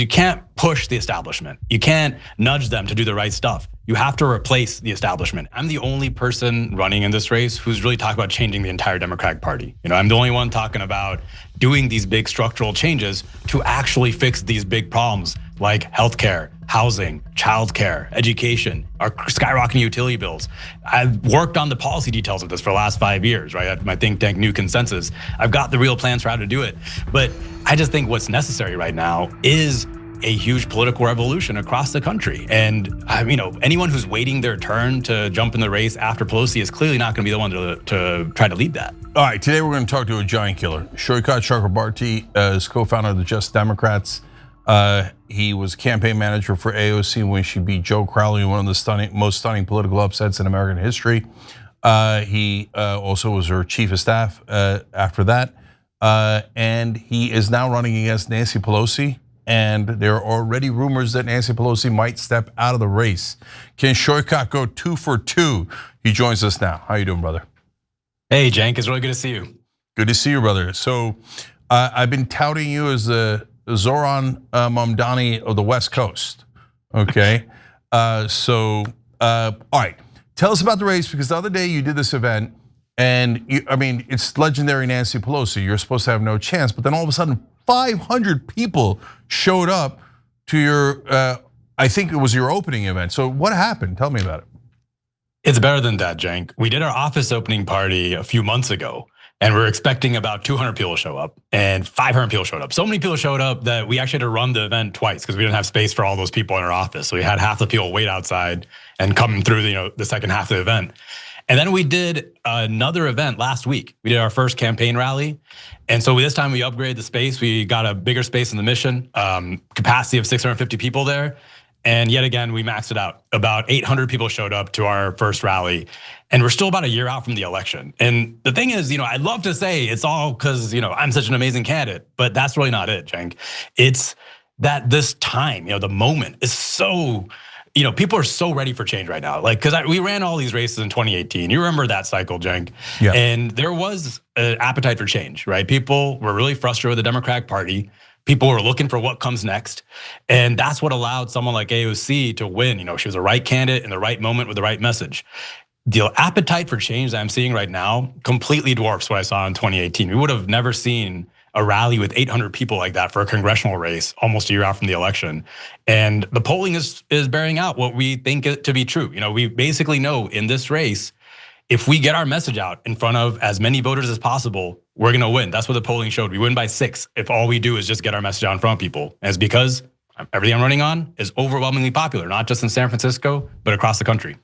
You can't push the establishment. You can't nudge them to do the right stuff. You have to replace the establishment. I'm the only person running in this race who's really talking about changing the entire Democratic Party. I'm the only one talking about doing these big structural changes to actually fix these big problems like healthcare, housing, childcare, education, our skyrocketing utility bills. I've worked on the policy details of this for the last 5 years, right? At my think tank, New Consensus. I've got the real plans for how to do it. But I just think what's necessary right now is a huge political revolution across the country. And anyone who's waiting their turn to jump in the race after Pelosi is clearly not gonna be the one to try to lead that. All right, today we're gonna talk to a giant killer. Saikat Chakrabarti is co-founder of the Just Democrats. He was campaign manager for AOC when she beat Joe Crowley, one of the most stunning political upsets in American history. He also was her chief of staff after that. And he is now running against Nancy Pelosi. And there are already rumors that Nancy Pelosi might step out of the race. Can Saikat go 2 for 2? He joins us now. How you doing, brother? Hey, Cenk, it's really good to see you. Good to see you, brother. So I've been touting you as the Zoran Mamdani of the West Coast, okay? All right, tell us about the race, because the other day you did this event, and it's legendary Nancy Pelosi. You're supposed to have no chance, but then all of a sudden 500 people showed up to your, I think it was your opening event. So what happened? Tell me about it. It's better than that, Cenk. We did our office opening party a few months ago, and we were expecting about 200 people to show up, and 500 people showed up. So many people showed up that we actually had to run the event twice because we didn't have space for all those people in our office. So we had half the people wait outside and come through the second half of the event. And then we did another event last week. We did our first campaign rally. And so this time we upgraded the space. We got a bigger space in the Mission, capacity of 650 people there. And yet again, we maxed it out. About 800 people showed up to our first rally. And we're still about a year out from the election. And the thing is, I'd love to say it's all because I'm such an amazing candidate, but that's really not it, Cenk. It's that this time, the moment is so, people are so ready for change right now. Because we ran all these races in 2018. You remember that cycle, Cenk? Yeah. And there was an appetite for change, right? People were really frustrated with the Democratic Party. People were looking for what comes next. And that's what allowed someone like AOC to win. She was the right candidate in the right moment with the right message. The appetite for change that I'm seeing right now completely dwarfs what I saw in 2018. We would have never seen a rally with 800 people like that for a congressional race almost a year out from the election. And the polling is bearing out what we think it to be true. We basically know in this race, if we get our message out in front of as many voters as possible, we're gonna win. That's what the polling showed. We win by 6 if all we do is just get our message out in front of people. And it's because everything I'm running on is overwhelmingly popular, not just in San Francisco, but across the country.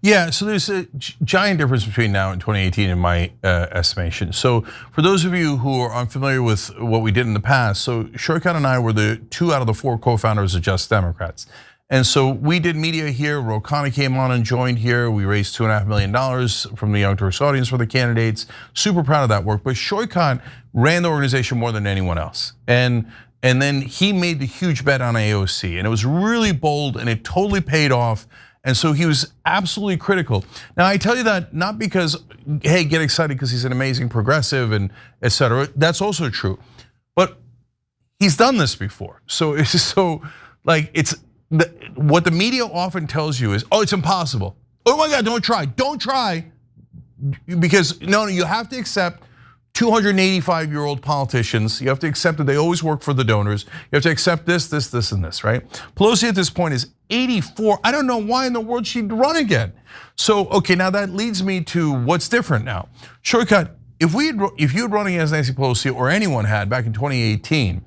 Yeah, so there's a giant difference between now and 2018 in my estimation. So for those of you who are unfamiliar with what we did in the past, so Saikat and I were the 2 out of the 4 co-founders of Just Democrats. And so we did media here. Rokana came on and joined here. We raised $2.5 million from the Young Turks audience for the candidates. Super proud of that work. But Saikat ran the organization more than anyone else. And then he made the huge bet on AOC. And it was really bold and it totally paid off. And so he was absolutely critical. Now I tell you that not because, hey, get excited because he's an amazing progressive and et cetera. That's also true. But he's done this before. So it's so what the media often tells you is, oh, it's impossible. Oh my God, don't try. Because no, you have to accept 285-year-old politicians. You have to accept that they always work for the donors. You have to accept this, and this, right? Pelosi at this point is 84. I don't know why in the world she'd run again. So, okay, now that leads me to what's different now. Saikat, if you had run against Nancy Pelosi or anyone had back in 2018,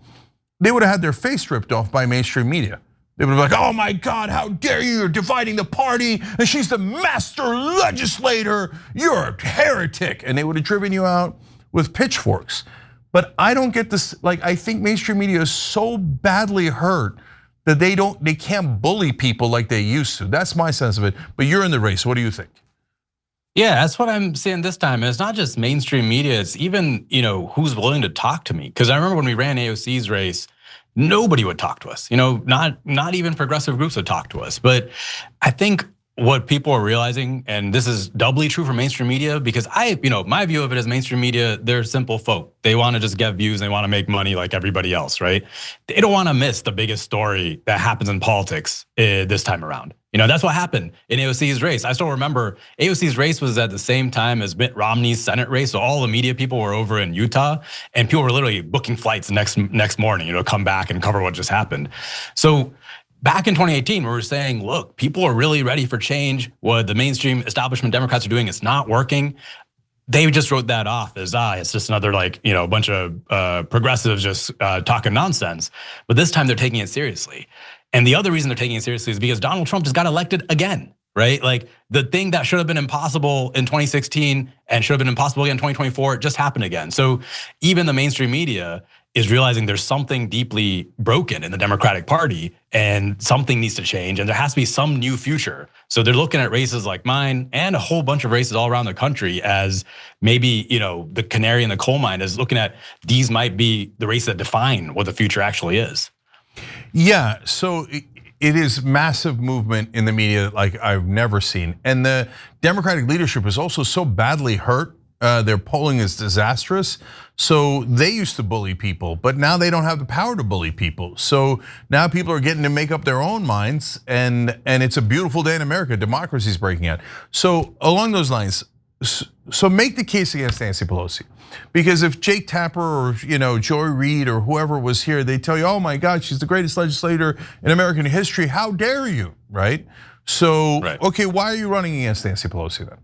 they would have had their face ripped off by mainstream media. They would have been like, oh my God, how dare you, you're dividing the party, and she's the master legislator, you're a heretic. And they would have driven you out with pitchforks. But I don't get this, I think mainstream media is so badly hurt that they can't bully people like they used to. That's my sense of it, but you're in the race, what do you think? Yeah, that's what I'm seeing this time. And it's not just mainstream media, it's even who's willing to talk to me. Because I remember when we ran AOC's race, nobody would talk to us. Not even progressive groups would talk to us. But I think what people are realizing, and this is doubly true for mainstream media, because my view of it as mainstream media, they're simple folk. They want to just get views, they want to make money like everybody else, right? They don't want to miss the biggest story that happens in politics this time around. That's what happened in AOC's race. I still remember AOC's race was at the same time as Mitt Romney's Senate race. So all the media people were over in Utah, and people were literally booking flights next morning, to come back and cover what just happened. So back in 2018, we were saying, look, people are really ready for change. What the mainstream establishment Democrats are doing, it's not working. They just wrote that off as, it's just another bunch of progressives just talking nonsense. But this time they're taking it seriously. And the other reason they're taking it seriously is because Donald Trump just got elected again, right? Like the thing that should have been impossible in 2016 and should have been impossible again in 2024 just happened again. So even the mainstream media is realizing there's something deeply broken in the Democratic Party and something needs to change, and there has to be some new future. So they're looking at races like mine and a whole bunch of races all around the country as maybe, the canary in the coal mine, is looking at these might be the races that define what the future actually is. Yeah, so it is massive movement in the media like I've never seen. And the Democratic leadership is also so badly hurt. Their polling is disastrous. So they used to bully people, but now they don't have the power to bully people. So now people are getting to make up their own minds, and it's a beautiful day in America. Democracy's breaking out. So along those lines, so make the case against Nancy Pelosi. Because if Jake Tapper or Joy Reid or whoever was here, they tell you, oh my God, she's the greatest legislator in American history. How dare you, right? So, okay, why are you running against Nancy Pelosi then?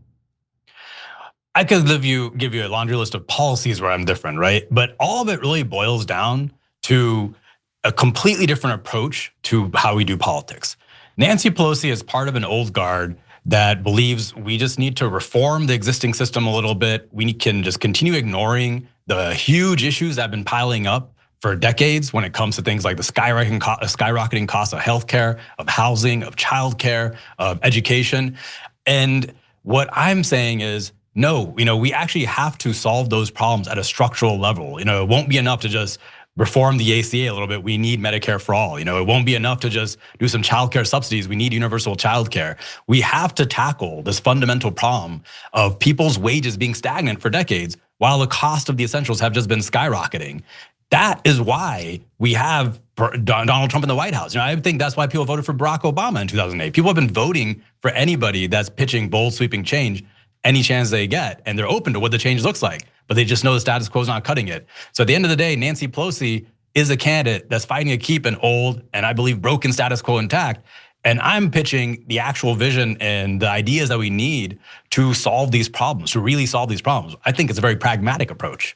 I could give you a laundry list of policies where I'm different, right? But all of it really boils down to a completely different approach to how we do politics. Nancy Pelosi is part of an old guard that believes we just need to reform the existing system a little bit. We can just continue ignoring the huge issues that have been piling up for decades when it comes to things like the skyrocketing cost of healthcare, of housing, of childcare, of education. And what I'm saying is, no, we actually have to solve those problems at a structural level. It won't be enough to just reform the ACA a little bit. We need Medicare for all. It won't be enough to just do some childcare subsidies. We need universal childcare. We have to tackle this fundamental problem of people's wages being stagnant for decades while the cost of the essentials have just been skyrocketing. That is why we have Donald Trump in the White House. I think that's why people voted for Barack Obama in 2008. People have been voting for anybody that's pitching bold, sweeping change any chance they get, and they're open to what the change looks like, but they just know the status quo is not cutting it. So at the end of the day, Nancy Pelosi is a candidate that's fighting to keep an old and I believe broken status quo intact. And I'm pitching the actual vision and the ideas that we need to solve these problems, to really solve these problems. I think it's a very pragmatic approach.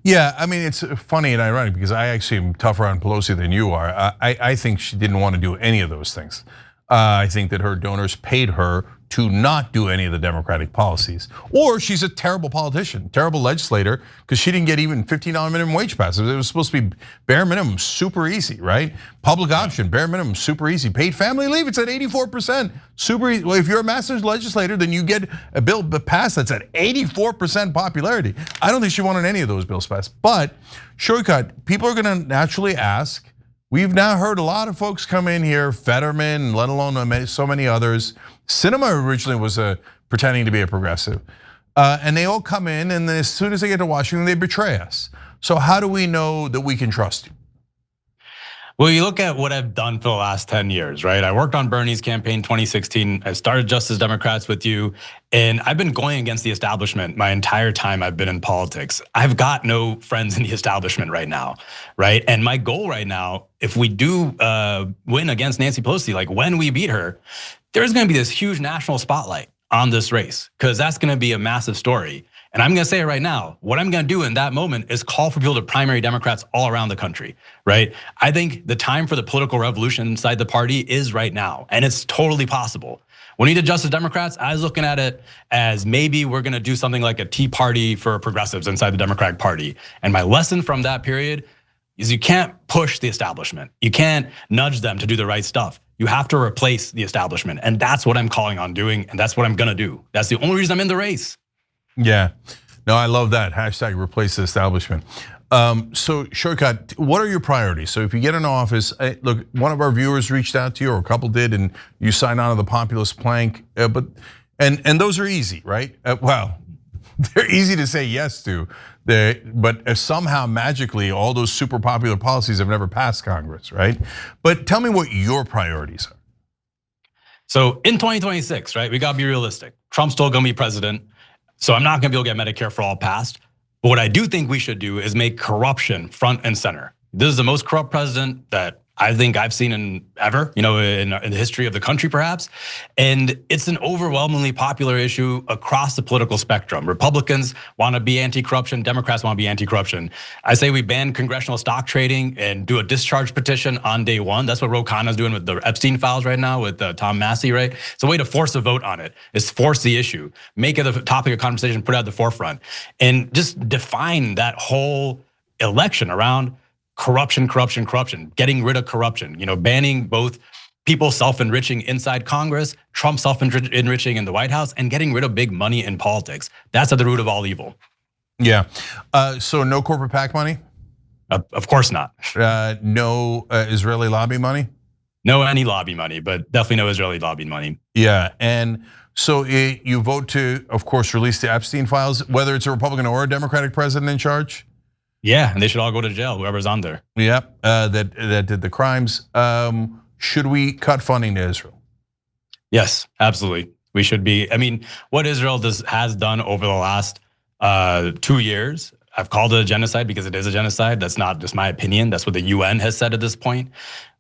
Yeah, I mean, it's funny and ironic because I actually am tougher on Pelosi than you are. I think she didn't want to do any of those things. I think that her donors paid her to not do any of the Democratic policies. Or she's a terrible politician, terrible legislator, because she didn't get even $15 minimum wage passes. It was supposed to be bare minimum, super easy, right? Public option, bare minimum, super easy. Paid family leave, it's at 84%, super easy. Well, if you're a master's legislator, then you get a bill passed that's at 84% popularity. I don't think she wanted any of those bills passed. But shortcut, people are gonna naturally ask, we've now heard a lot of folks come in here, Fetterman, let alone so many others. Sinema originally was pretending to be a progressive. And they all come in, and then as soon as they get to Washington, they betray us. So how do we know that we can trust you? Well, you look at what I've done for the last 10 years, right? I worked on Bernie's campaign 2016. I started Justice Democrats with you, and I've been going against the establishment my entire time I've been in politics. I've got no friends in the establishment right now, right? And my goal right now, if we do win against Nancy Pelosi, like when we beat her, there's gonna be this huge national spotlight on this race, because that's gonna be a massive story. And I'm gonna say it right now, what I'm gonna do in that moment is call for people to primary Democrats all around the country, right? I think the time for the political revolution inside the party is right now, and it's totally possible. When we did Justice Democrats, I was looking at it as maybe we're gonna do something like a Tea Party for progressives inside the Democratic Party. And my lesson from that period is you can't push the establishment. You can't nudge them to do the right stuff. You have to replace the establishment. And that's what I'm calling on doing, and that's what I'm gonna do. That's the only reason I'm in the race. Yeah, no, I love that. Hashtag replace the establishment. So Saikat, what are your priorities? So if you get in office, look, one of our viewers reached out to you, or a couple did, and you signed on to the populist plank. And those are easy, right? Well, they're easy to say yes to. But somehow magically, all those super popular policies have never passed Congress, right? But tell me what your priorities are. So in 2026, right, we gotta be realistic. Trump's still gonna be president, so I'm not gonna be able to get Medicare for all passed. But what I do think we should do is make corruption front and center. This is the most corrupt president that I think I've seen in ever, in the history of the country, perhaps. And it's an overwhelmingly popular issue across the political spectrum. Republicans want to be anti-corruption, Democrats want to be anti-corruption. I say we ban congressional stock trading and do a discharge petition on day one. That's what Ro Khanna's doing with the Epstein files right now with Tom Massey, right? It's a way to force a vote on it, is force the issue, make it a topic of conversation, put it at the forefront, and just define that whole election around corruption, getting rid of corruption, banning both people self-enriching inside Congress, Trump self-enriching in the White House, and getting rid of big money in politics. That's at the root of all evil. Yeah, so no corporate PAC money? Of course not. No Israeli lobby money? No any lobby money, but definitely no Israeli lobby money. Yeah, and so you vote to, of course, release the Epstein files, whether it's a Republican or a Democratic president in charge? Yeah, and they should all go to jail, whoever's on there. Yep, that did the crimes. Should we cut funding to Israel? Yes, absolutely. We should be. I mean, what Israel has done over the last 2 years, I've called it a genocide because it is a genocide. That's not just my opinion. That's what the UN has said at this point.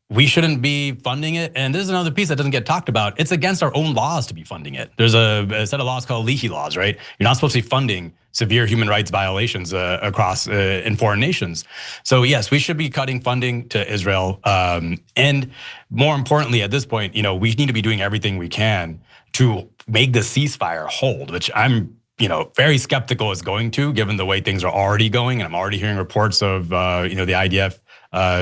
We shouldn't be funding it. And this is another piece that doesn't get talked about. It's against our own laws to be funding it. There's a set of laws called Leahy laws, right? You're not supposed to be funding severe human rights violations across in foreign nations. So yes, we should be cutting funding to Israel. And more importantly, at this point, we need to be doing everything we can to make the ceasefire hold, which I'm very skeptical is going to, given the way things are already going. And I'm already hearing reports of the IDF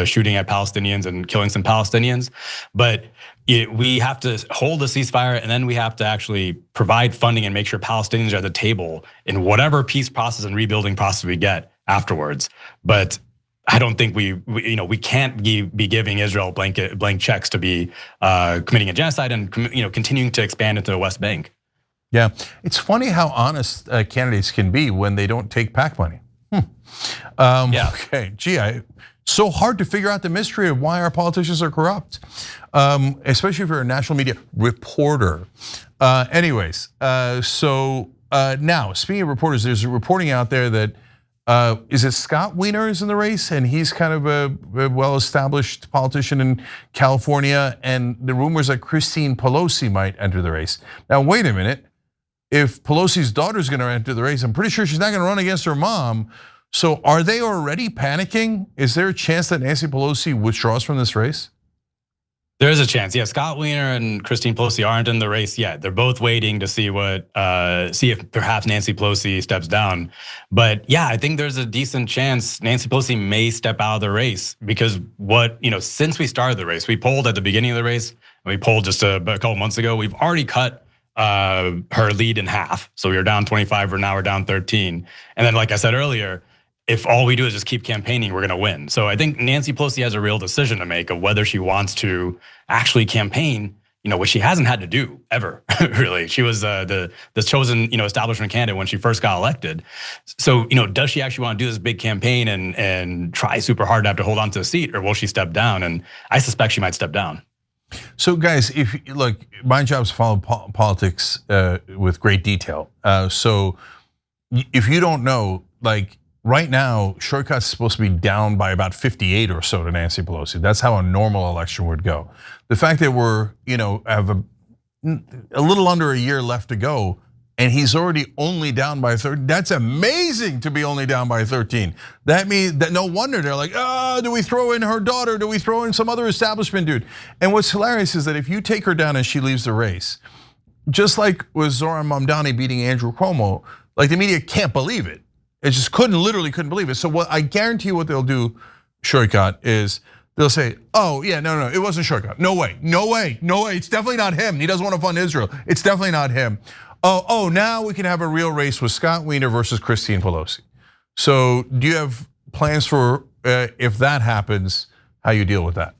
shooting at Palestinians and killing some Palestinians. But we have to hold the ceasefire, and then we have to actually provide funding and make sure Palestinians are at the table in whatever peace process and rebuilding process we get afterwards. But I don't think we can't be giving Israel blank checks to be committing a genocide and continuing to expand into the West Bank. Yeah, it's funny how honest candidates can be when they don't take PAC money. Yeah. Okay, so hard to figure out the mystery of why our politicians are corrupt, especially if you're a national media reporter. Anyways, so now speaking of reporters, there's a reporting out there that is it Scott Wiener is in the race, and he's kind of a well-established politician in California, and the rumors that Christine Pelosi might enter the race. Now, wait a minute. If Pelosi's daughter is going to enter the race, I'm pretty sure she's not going to run against her mom. So are they already panicking? Is there a chance that Nancy Pelosi withdraws from this race? There is a chance. Yeah, Scott Wiener and Christine Pelosi aren't in the race yet. They're both waiting to see if perhaps Nancy Pelosi steps down. But yeah, I think there's a decent chance Nancy Pelosi may step out of the race because since we started the race, we polled at the beginning of the race, and we polled just a couple months ago. We've already cut her lead in half. So we were down 25, or now we're down 13. And then, like I said earlier, if all we do is just keep campaigning, we're gonna win. So I think Nancy Pelosi has a real decision to make of whether she wants to actually campaign, which she hasn't had to do ever, really. She was the chosen, establishment candidate when she first got elected. So, does she actually want to do this big campaign and try super hard to have to hold on to the seat, or will she step down? And I suspect she might step down. So guys, if look, my job is to follow politics with great detail. So if you don't know, right now, Saikat's supposed to be down by about 58 or so to Nancy Pelosi. That's how a normal election would go. The fact that we're, have a little under a year left to go, and he's already only down by 13. That's amazing to be only down by 13. That means that no wonder they're like, do we throw in her daughter? Do we throw in some other establishment dude? And what's hilarious is that if you take her down and she leaves the race, just like with Zoran Mamdani beating Andrew Cuomo, the media can't believe it. It just literally couldn't believe it. So what I guarantee you what they'll do, Saikat, is they'll say, oh yeah, no, it wasn't Saikat. No way. It's definitely not him. He doesn't want to fund Israel. It's definitely not him. Oh, now we can have a real race with Scott Wiener versus Christine Pelosi. So do you have plans for if that happens, how you deal with that?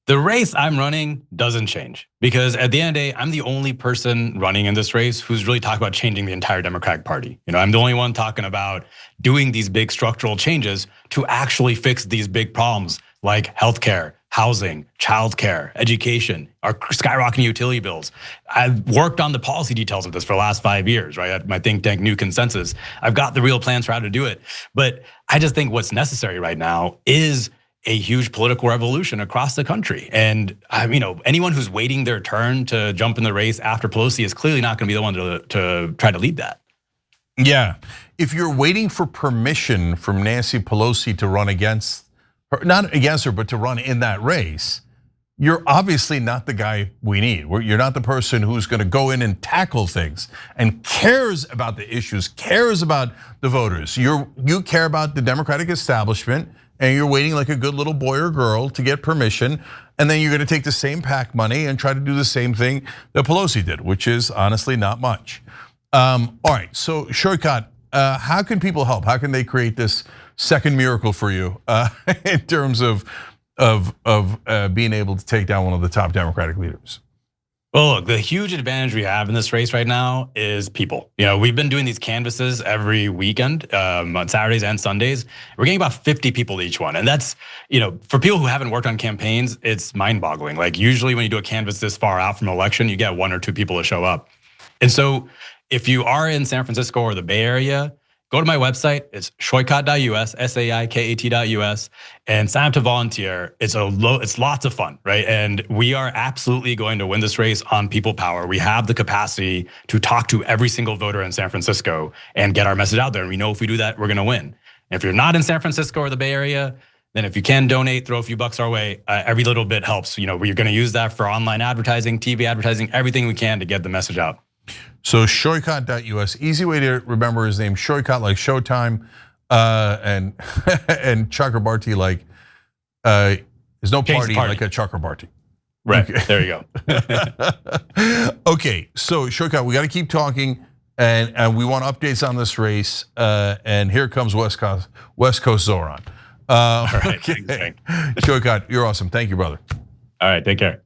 The race I'm running doesn't change because at the end of the day, I'm the only person running in this race who's really talking about changing the entire Democratic Party. I'm the only one talking about doing these big structural changes to actually fix these big problems like healthcare, housing, childcare, education, our skyrocketing utility bills. I've worked on the policy details of this for the last 5 years, right? At my think tank, New Consensus. I've got the real plans for how to do it. But I just think what's necessary right now is a huge political revolution across the country. And anyone who's waiting their turn to jump in the race after Pelosi is clearly not gonna be the one to try to lead that. Yeah, if you're waiting for permission from Nancy Pelosi to run against her, not against her, but to run in that race, you're obviously not the guy we need. You're not the person who's gonna go in and tackle things and cares about the issues, cares about the voters. You care about the Democratic establishment, and you're waiting like a good little boy or girl to get permission, and then you're gonna take the same PAC money and try to do the same thing that Pelosi did, which is honestly not much. All right, so Saikat, how can people help? How can they create this second miracle for you in terms of being able to take down one of the top Democratic leaders? Well, look, the huge advantage we have in this race right now is people. We've been doing these canvases every weekend on Saturdays and Sundays. We're getting about 50 people to each one. And that's, for people who haven't worked on campaigns, it's mind-boggling. Like usually when you do a canvas this far out from an election, you get 1 or 2 people to show up. And so if you are in San Francisco or the Bay Area, go to my website, it's saikat.us, SAIKAT.us, and sign up to volunteer. It's lots of fun, right? And we are absolutely going to win this race on people power. We have the capacity to talk to every single voter in San Francisco and get our message out there. And we know if we do that, we're gonna win. And if you're not in San Francisco or the Bay Area, then if you can donate, throw a few bucks our way, every little bit helps. We're gonna use that for online advertising, TV advertising, everything we can to get the message out. So Saikat.us, easy way to remember his name, Saikat like Showtime, and Chakrabarti like there's no party like a Chakrabarti. Right, okay. There you go. Okay, so Saikat, we got to keep talking, and we want updates on this race. And here comes West Coast Zoran. All right, okay. Saikat, you're awesome. Thank you, brother. All right, take care.